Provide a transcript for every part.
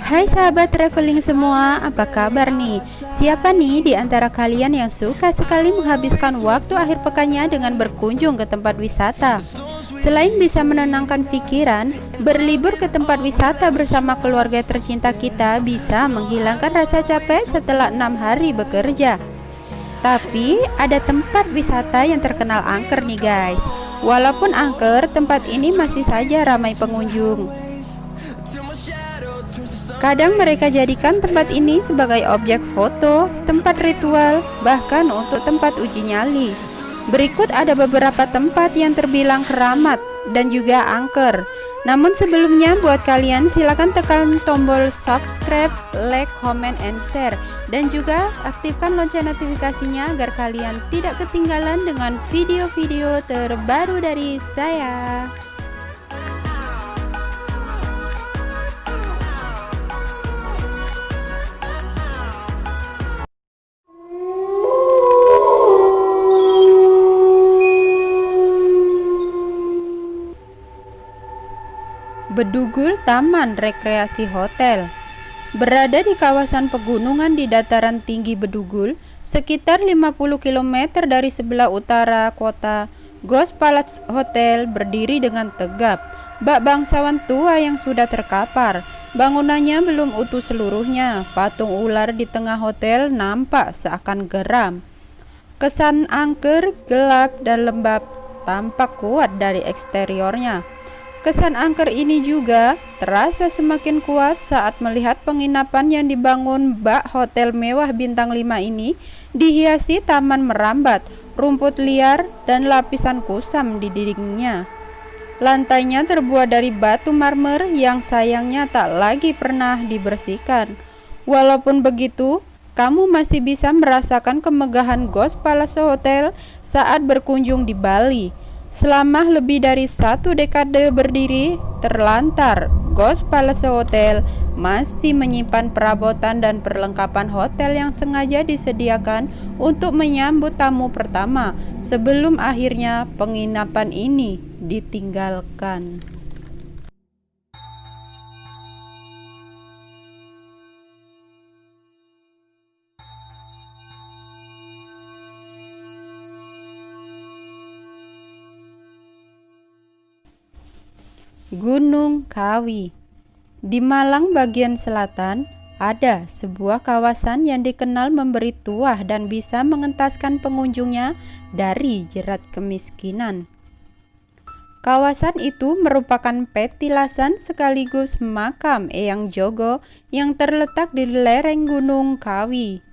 Hai sahabat traveling semua, apa kabar nih? Siapa nih di antara kalian yang suka sekali menghabiskan waktu akhir pekannya dengan berkunjung ke tempat wisata? Selain bisa menenangkan pikiran, berlibur ke tempat wisata bersama keluarga tercinta kita bisa menghilangkan rasa capek setelah 6 hari bekerja. Tapi ada tempat wisata yang terkenal angker nih guys. Walaupun angker, tempat ini masih saja ramai pengunjung. Kadang mereka jadikan tempat ini sebagai objek foto, tempat ritual, bahkan untuk tempat uji nyali. Berikut ada beberapa tempat yang terbilang keramat dan juga angker. Namun sebelumnya buat kalian silakan tekan tombol subscribe, like, comment, and share. Dan juga aktifkan lonceng notifikasinya agar kalian tidak ketinggalan dengan video-video terbaru dari saya. Bedugul Taman Rekreasi Hotel berada di kawasan pegunungan di dataran tinggi Bedugul, sekitar 50 km dari sebelah utara kota. Ghost Palace Hotel berdiri dengan tegap, bak bangsawan tua yang sudah terkapar. Bangunannya belum utuh seluruhnya. Patung ular di tengah hotel nampak seakan geram. Kesan angker, gelap, dan lembab tampak kuat dari eksteriornya. Kesan angker ini juga terasa semakin kuat saat melihat penginapan yang dibangun bak hotel mewah bintang 5 ini dihiasi taman merambat, rumput liar, dan lapisan kusam di dindingnya. Lantainya terbuat dari batu marmer yang sayangnya tak lagi pernah dibersihkan. Walaupun begitu, kamu masih bisa merasakan kemegahan Ghost Palace Hotel saat berkunjung di Bali. Selama lebih dari 1 dekade berdiri terlantar, Ghost Palace Hotel masih menyimpan perabotan dan perlengkapan hotel yang sengaja disediakan untuk menyambut tamu pertama sebelum akhirnya penginapan ini ditinggalkan. Gunung Kawi. Di Malang bagian selatan ada sebuah kawasan yang dikenal memberi tuah dan bisa mengentaskan pengunjungnya dari jerat kemiskinan. Kawasan itu merupakan petilasan sekaligus makam Eyang Jogo yang terletak di lereng Gunung Kawi,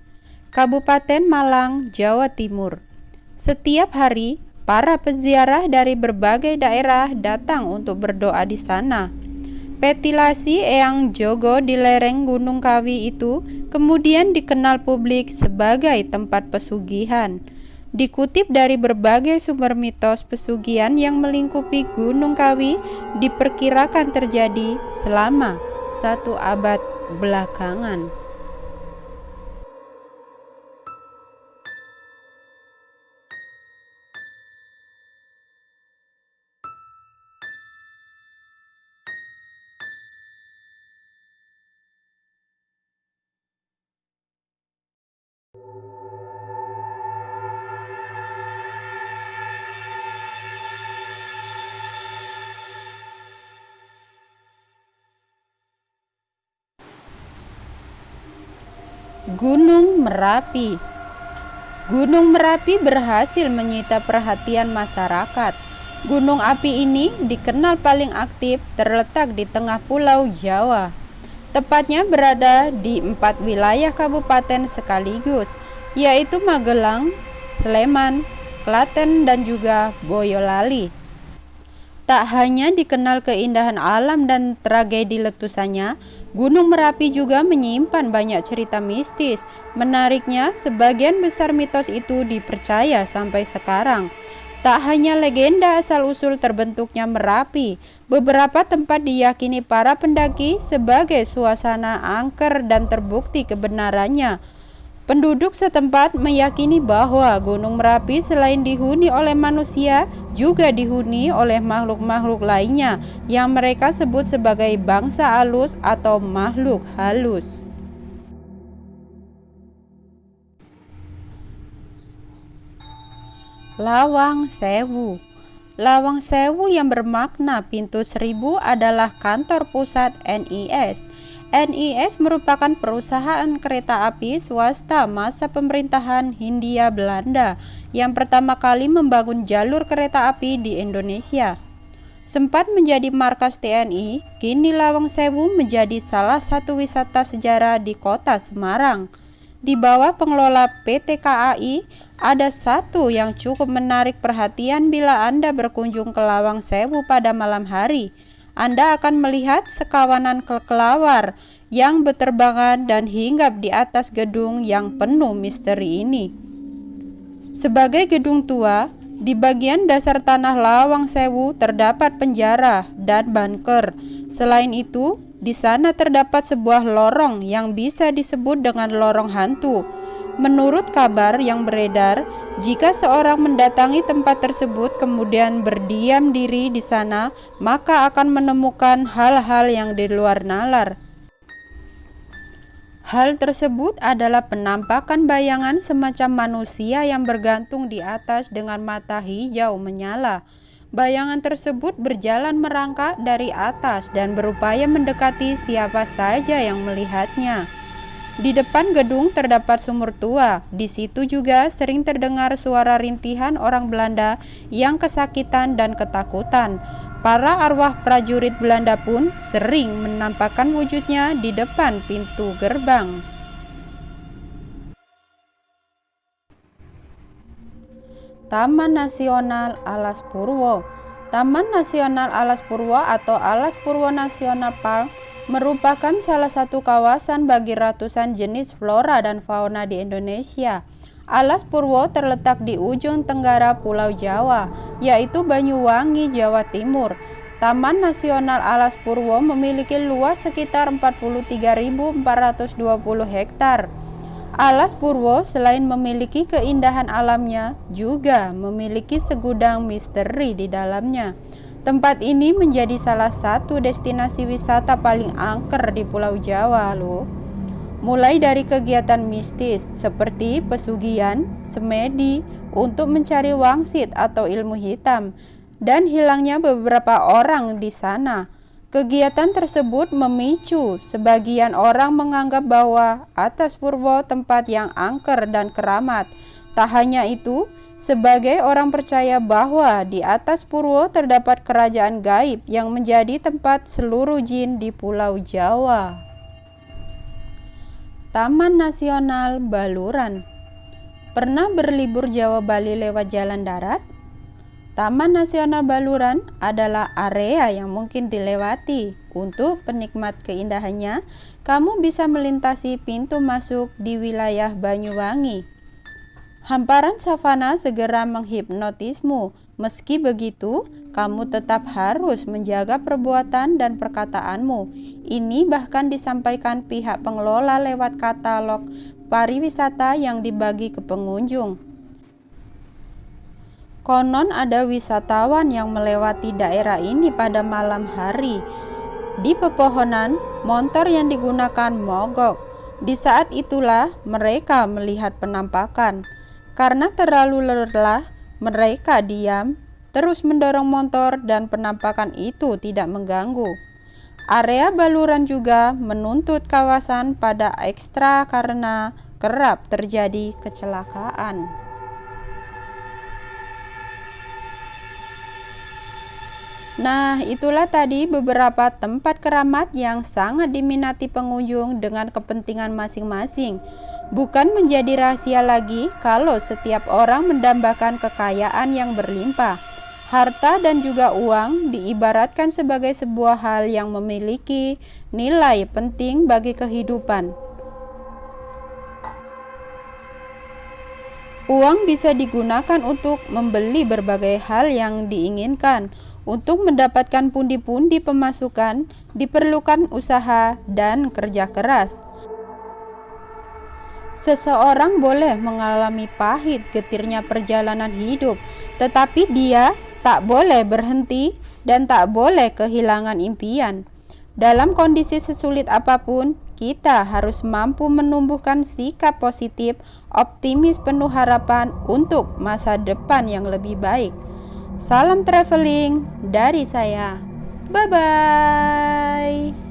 Kabupaten Malang, Jawa Timur. Setiap hari para peziarah dari berbagai daerah datang untuk berdoa di sana. Petilasi Eyang Jogo di lereng Gunung Kawi itu kemudian dikenal publik sebagai tempat pesugihan. Dikutip dari berbagai sumber mitos, pesugihan yang melingkupi Gunung Kawi diperkirakan terjadi selama 1 abad belakangan. Gunung Merapi. Gunung Merapi berhasil menyita perhatian masyarakat. Gunung api ini dikenal paling aktif, terletak di tengah Pulau Jawa. Tepatnya berada di 4 wilayah kabupaten sekaligus, yaitu Magelang, Sleman, Klaten, dan juga Boyolali. Tak hanya dikenal keindahan alam dan tragedi letusannya, Gunung Merapi juga menyimpan banyak cerita mistis. Menariknya, sebagian besar mitos itu dipercaya sampai sekarang. Tak hanya legenda asal-usul terbentuknya Merapi, beberapa tempat diyakini para pendaki sebagai suasana angker dan terbukti kebenarannya. Penduduk setempat meyakini bahwa Gunung Merapi selain dihuni oleh manusia, juga dihuni oleh makhluk-makhluk lainnya yang mereka sebut sebagai bangsa halus atau makhluk halus. Lawang Sewu. Lawang Sewu yang bermakna pintu seribu adalah kantor pusat NIS. NIS merupakan perusahaan kereta api swasta masa pemerintahan Hindia Belanda yang pertama kali membangun jalur kereta api di Indonesia. Sempat menjadi markas TNI, kini Lawang Sewu menjadi salah satu wisata sejarah di kota Semarang. Di bawah pengelola PT KAI, ada satu yang cukup menarik perhatian bila Anda berkunjung ke Lawang Sewu pada malam hari. Anda akan melihat sekawanan kelelawar yang berterbangan dan hinggap di atas gedung yang penuh misteri ini. Sebagai gedung tua, di bagian dasar tanah Lawang Sewu terdapat penjara dan bunker. Selain itu, di sana terdapat sebuah lorong yang bisa disebut dengan lorong hantu. Menurut kabar yang beredar, jika seorang mendatangi tempat tersebut kemudian berdiam diri di sana, maka akan menemukan hal-hal yang di luar nalar. Hal tersebut adalah penampakan bayangan semacam manusia yang bergantung di atas dengan mata hijau menyala. Bayangan tersebut berjalan merangkak dari atas dan berupaya mendekati siapa saja yang melihatnya. Di depan gedung terdapat sumur tua. Di situ juga sering terdengar suara rintihan orang Belanda yang kesakitan dan ketakutan. Para arwah prajurit Belanda pun sering menampakkan wujudnya di depan pintu gerbang. Taman Nasional Alas Purwo. Taman Nasional Alas Purwo atau Alas Purwo National Park merupakan salah satu kawasan bagi ratusan jenis flora dan fauna di Indonesia. Alas Purwo terletak di ujung tenggara Pulau Jawa, yaitu Banyuwangi, Jawa Timur. Taman Nasional Alas Purwo memiliki luas sekitar 43.420 hektar. Alas Purwo selain memiliki keindahan alamnya, juga memiliki segudang misteri di dalamnya. Tempat ini menjadi salah satu destinasi wisata paling angker di Pulau Jawa loh. Mulai dari kegiatan mistis seperti pesugihan, semedi untuk mencari wangsit atau ilmu hitam, dan hilangnya beberapa orang di sana. Kegiatan tersebut memicu sebagian orang menganggap bahwa Alas Purwo tempat yang angker dan keramat. Tak hanya itu, sebagai orang percaya bahwa di atas Purwo terdapat kerajaan gaib yang menjadi tempat seluruh jin di Pulau Jawa. Taman Nasional Baluran. Pernah berlibur Jawa Bali lewat jalan darat? Taman Nasional Baluran adalah area yang mungkin dilewati. Untuk penikmat keindahannya, kamu bisa melintasi pintu masuk di wilayah Banyuwangi. Hamparan savana segera menghipnotismu. Meski begitu, kamu tetap harus menjaga perbuatan dan perkataanmu. Ini bahkan disampaikan pihak pengelola lewat katalog pariwisata yang dibagi ke pengunjung. Konon ada wisatawan yang melewati daerah ini pada malam hari. Di pepohonan, motor yang digunakan mogok. Di saat itulah mereka melihat penampakan. Karena terlalu lelah, mereka diam, terus mendorong motor dan penampakan itu tidak mengganggu. Area Baluran juga menuntut kawasan pada ekstra karena kerap terjadi kecelakaan. Nah, itulah tadi beberapa tempat keramat yang sangat diminati pengunjung dengan kepentingan masing-masing. Bukan menjadi rahasia lagi kalau setiap orang mendambakan kekayaan yang berlimpah. Harta dan juga uang diibaratkan sebagai sebuah hal yang memiliki nilai penting bagi kehidupan. Uang bisa digunakan untuk membeli berbagai hal yang diinginkan. Untuk mendapatkan pundi-pundi pemasukan, diperlukan usaha dan kerja keras. Seseorang boleh mengalami pahit getirnya perjalanan hidup, tetapi dia tak boleh berhenti dan tak boleh kehilangan impian. Dalam kondisi sesulit apapun, kita harus mampu menumbuhkan sikap positif, optimis, penuh harapan untuk masa depan yang lebih baik. Salam traveling dari saya. Bye-bye.